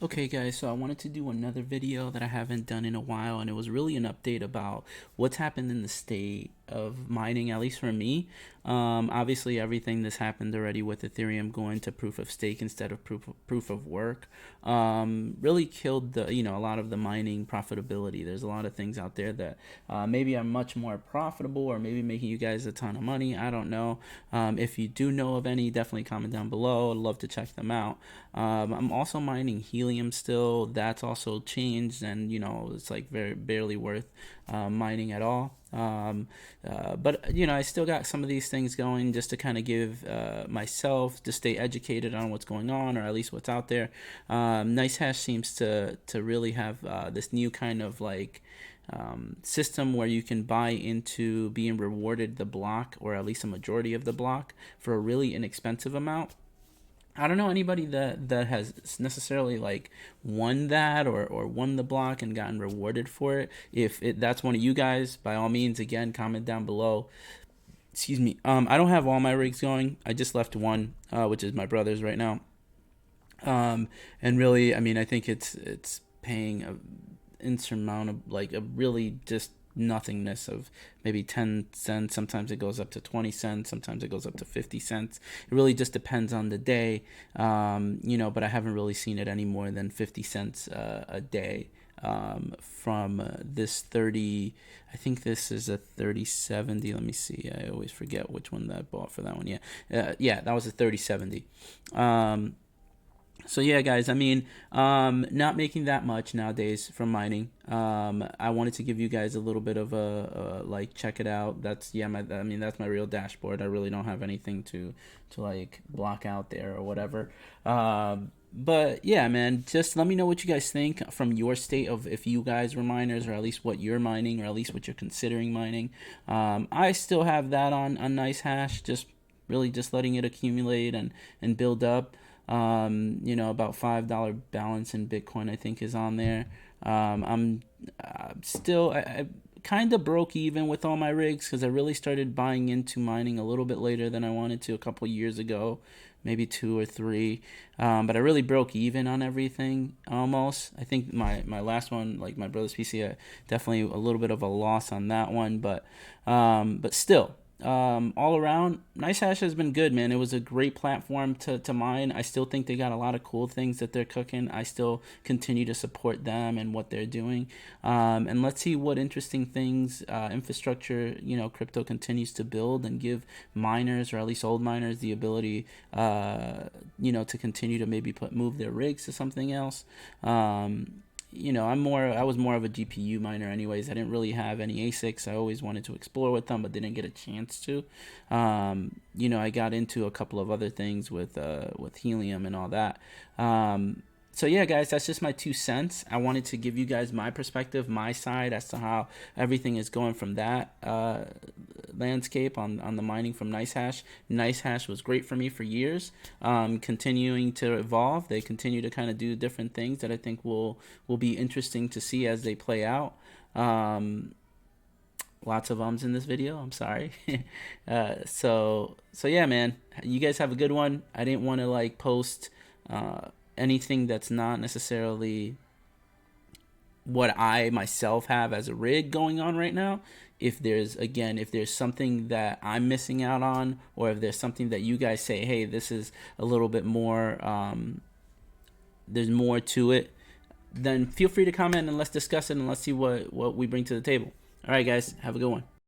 Okay guys, so I wanted to do another video that I haven't done in a while, and it was really an update about what's happened in the state of mining, at least for me. Obviously everything that's happened already with Ethereum going to proof of stake instead of proof of work really killed a lot of the mining profitability. There's a lot of things out there that maybe are much more profitable or maybe making you guys a ton of money. I don't know. If you do know of any, definitely comment down below. I'd love to check them out. I'm also mining helium still. That's also changed, and it's like very barely worth mining at all. But I still got some of these things going just to kind of give myself to stay educated on what's going on, or at least what's out there. NiceHash seems to really have this new kind of like system where you can buy into being rewarded the block, or at least a majority of the block, for a really inexpensive amount. I don't know anybody that has necessarily like won that, or won the block and gotten rewarded for it. If that's one of you guys, by all means, again, comment down below. Excuse me. I don't have all my rigs going. I just left one, which is my brother's right now. And really, I mean, I think it's paying a insurmountable, like a really just nothingness of maybe 10 cents. Sometimes it goes up to 20 cents, sometimes it goes up to 50 cents. It really just depends on the day. But I haven't really seen it any more than 50 cents a day. From this 30, I think this is a 3070. Let me see, I always forget which one that I bought for that one. Yeah, that was a 3070. So yeah, guys, I mean, not making that much nowadays from mining. I wanted to give you guys a little bit of a like, check it out. That's, yeah, I mean, that's my real dashboard. I really don't have anything to like block out there or whatever. But yeah, man, just let me know what you guys think from your state of, if you guys were miners, or at least what you're mining, or at least what you're considering mining. I still have that on NiceHash, just really just letting it accumulate and build up. About $5 balance in Bitcoin, I think, is on there. I'm still, I kind of broke even with all my rigs, because I really started buying into mining a little bit later than I wanted to, a couple years ago, maybe 2 or 3. But I really broke even on everything almost. I think my last one, like my brother's PC, definitely a little bit of a loss on that one, but still. All around, NiceHash has been good, man. It was a great platform to mine. I still think they got a lot of cool things that they're cooking. I still continue to support them and what they're doing. And let's see what interesting things, infrastructure, crypto continues to build and give miners, or at least old miners, the ability, to continue to maybe move their rigs to something else. I was more of a GPU miner anyways. I didn't really have any ASICs. I always wanted to explore with them, but didn't get a chance to. I got into a couple of other things with helium and all that. So yeah, guys, that's just my 2 cents. I wanted to give you guys my perspective, my side, as to how everything is going from that landscape on the mining from NiceHash. NiceHash was great for me for years, continuing to evolve. They continue to kind of do different things that I think will be interesting to see as they play out. Lots of ums in this video, I'm sorry. So yeah, man, you guys have a good one. I didn't want to like post anything that's not necessarily what I myself have as a rig going on right now. If there's something that I'm missing out on, or if there's something that you guys say, hey, this is a little bit more, there's more to it, then feel free to comment and let's discuss it, and let's see what we bring to the table. All right, guys, have a good one.